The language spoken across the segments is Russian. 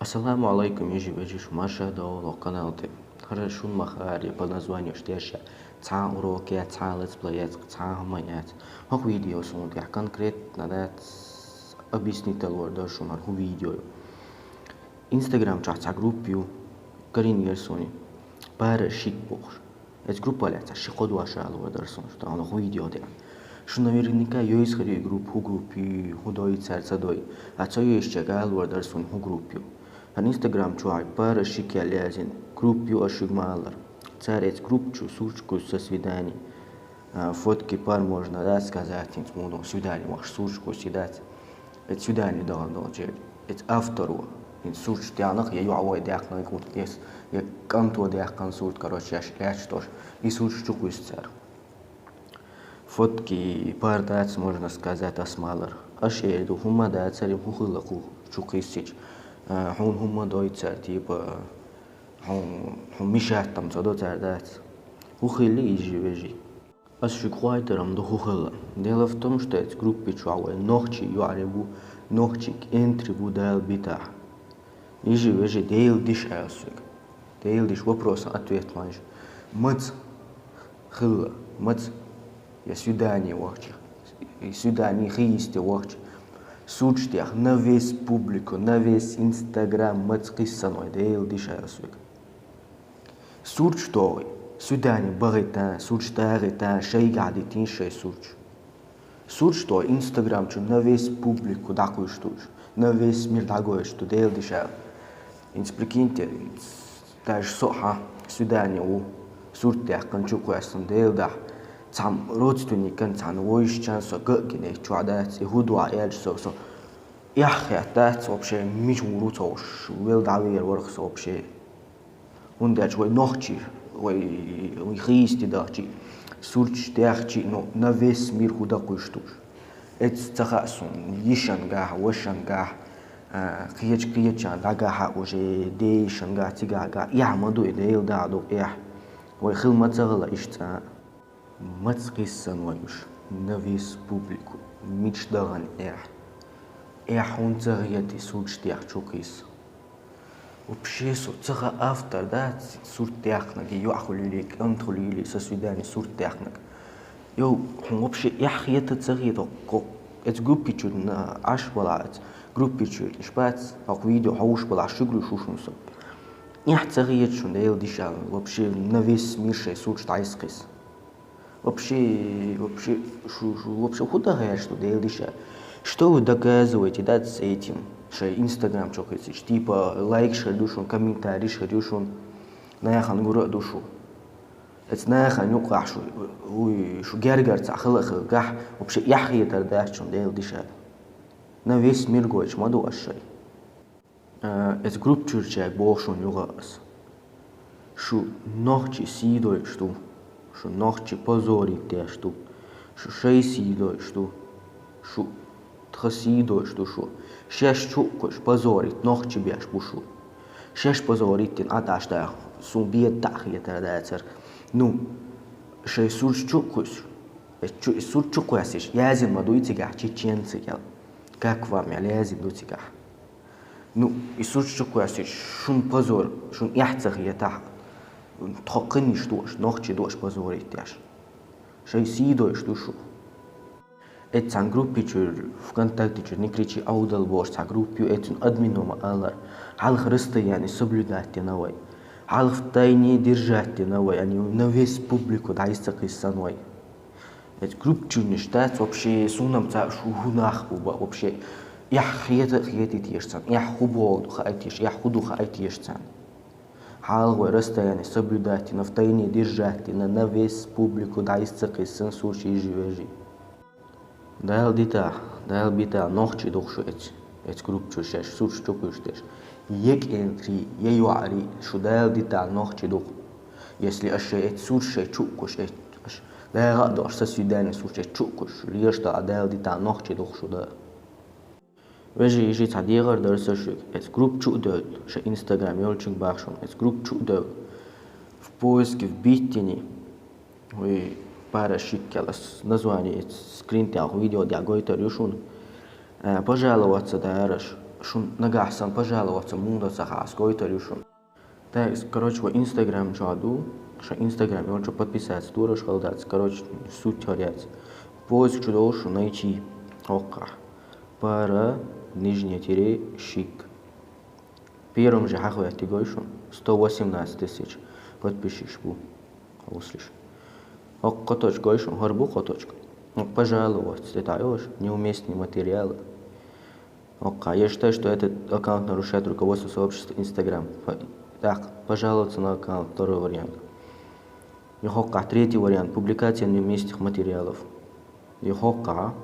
Ассаламу алейкум, ежи мashahdo каналте. Хорошо махари по названию штеша. Цан уроки, цан летсплеец, цан хаманяц. Хох видео сунут я конкретно дать объяснитель вордошу марху видео. Инстаграм чаца группию карин версони. Пара шик бохш. Эц группа ляца шиходу ашал вордошу, что он видео де. Что наверняка есть хри группи худой царцадой. А что еще гал вордошу группию. Инстаграм чуай пара шики лязин группию ашигмалар. Царец группчу сурчку со свиданий. Фотки пар можно да сказать, ну свидание ваш сурчку сидать. Это свидание должно быть. Это автору. In сурч тянах я юавой дяхна гуд есть. Я канто дяхан сурт короче я что ж и сурчку из цар. Фотки пар дать можно сказать асмалар. Ашеду хума да царим хухылаку чукисич. هم دويتر تيبا هم مشاتم تدو تردات هو خيلي يجي بيجي بس شو قايترم دو خلا ديلا في том что эти группы чуавы ночи юаребу ночи энтрибу дал битах يجي بيجي ديل ديش أسوق ديل ديش вопрос ответ маж мц خلا мц я свидание вахча и свидание хисте вахча Сурчтях на весь публику, на весь Инстаграм мацкиссаной дейл дишасвик. Сурчтой, свидание баритан, сурчтаритан, шей гадитин, шей сурч. Сурчтой, Инстаграм чу на весь публику такой штуч, на весь мир такой что дейл дишал. Инс прикиньте, даже соха свидание у сурчтях кончуку ясан дейл да. Сам родственникам цан воищан со гэгне чуадать и худуа эльсо со яхя тать вообще мичмуру тош вел давер ворх вообще он дач вой ночи вой христи дачи сурч тяхчи но на весь мир худа куштуш эт цахасун ишанга вошанга киечан дага уже дейшанга тигага я маду идейл даду я вой хилма цагала ишца Мацкиссан ваюш на весь публику мечтаган он цагияти сурчтях чукис вообще цага автор да суртяхнаг юахулилик антхулили со свидания суртяхнаг йо вообще яхията цагието ко эц группи чуд на аш балац группи чуд шпац ак видео хауш бала шугру шушунсо ях цагиет шун дейл дишал вообще на весь мир шей сурчтайскис Вообще куда говорят, что делаешь? Что вы доказываете, да, с этим? Что Инстаграм чокается, типа лайк шедушун, комментарий шедушун, наяхан гура душу. Это наяхан юкашу, уй, шу гергар цахлах гах, вообще яхи тардашун делаешь. На весь мир гоч, маду ашай. Это групп чурчай бошун югас. Шу ночи сидой, что Что ночи позорит те, что шейсидой, что тхасидой, что шеш чукош позорит, ночи беш бушу. Шеш позорит тин аташта сумбиет тахи традацер. Ну, шей сурч чукош, сурч чукоясиш, язин мадуитига чеченцы ял. Как вам я язин дуитига? Ну, и сурч чукоясиш, шун позор, шун яхцах ятах. تحقني شتوش نوخشي دوش بزوري تياش شي سيدوش دوشو اتسان جروبي تشور ВКонтакте تشور نكريتشي اودل بوش تا جروبي اتسون ادمينو مالر حال خرسты يعني соблюдать новой حال втайне держать новой يعني на весь публику дайсак иссаной эт групп чур не штат вообще сунам ца шухунах вообще я хиети тиешсан я хубо хайтиш я худу хайтишсан Халгой расстояние соблюдать, на втайне держать, на весь публику дайсцак и сын случай живежи. Дайл бита, ночи дохшу эти групп чушеш, суч чукуштеш. Ек энтри, еюари, шу дайл дита, ночи дух. Если аше эти сучше чукуш, дайл дош со свидания сучше чукуш, лишта, а дайл дита, ночи дохшу да. Вежи ежи цадигар дърсашик, эц групп чудел, ше Инстаграм ёлчик бахшон, эц групп чудел. В поиске в биттини, ой, пара шиккелас название, эц скринтях видео диагойтер юшун, пожаловаться да араш, шун нагасан пожаловаться мунда сахас който шун. Так, короче, в Инстаграм жаду, что Инстаграм, он что подписаться, тура шкалдаться, короче, суть хоряться. Поиск чудо найти ока. Пара, нижнее тире, шик. Первым же хахуя ты гойшь, 118 тысяч подписчиков был, услышь. Ок коточка гойшь, горбу коточка. Ок пожаловаться, ты даешь неуместные материалы. Ок, я считаю, что этот аккаунт нарушает руководство сообщества Инстаграм. Так, пожаловаться на аккаунт, второй вариант. Йохока, третий вариант, публикация неуместных материалов. Йохока.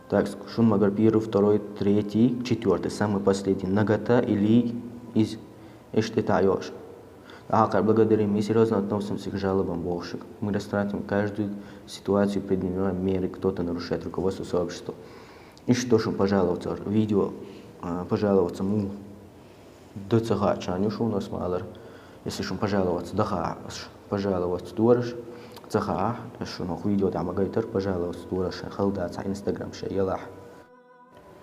Так, шун магар первый, второй, третий, четвертый, самый последний. Нагота или из эштетаешь. Ага, благодарим и серьезно относимся к жалобам бошек. Мы рассматриваем каждую ситуацию, предпринимаем меры, кто-то нарушает руководство сообщества. И что же пожаловаться, видео, пожаловаться му до цеха чанюшу у нас малар. Если шум пожаловаться, даха, пожаловаться дорож. Цеха, что нах видео там агайтер, пожаловаться дорож, халдаться, инстаграм ше, ялах.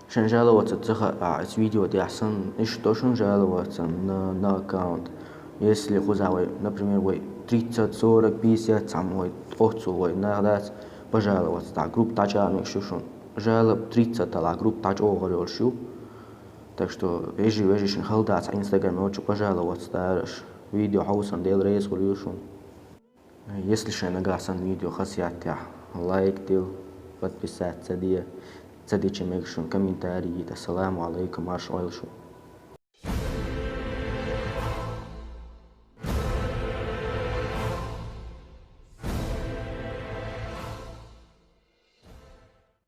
Шен жаловаться цеха, с видео дясан, и что шун жаловаться на аккаунт. Если хузавай, например, вы 30, 40, 50, самой отцу вы надо пожаловаться, так, групп тачами шушун. Жалоб 30 тала, групп тач оговорил шу. Так что вежи шин халдаться, инстаграм, очень пожаловаться, дараш. Видео хаусан дел рейс шун. Если шен нагасан видео хасят я, лайк дел, подписаться, цадичи мекшун, комментарии, ассаламу алейкум, аш ойлшу.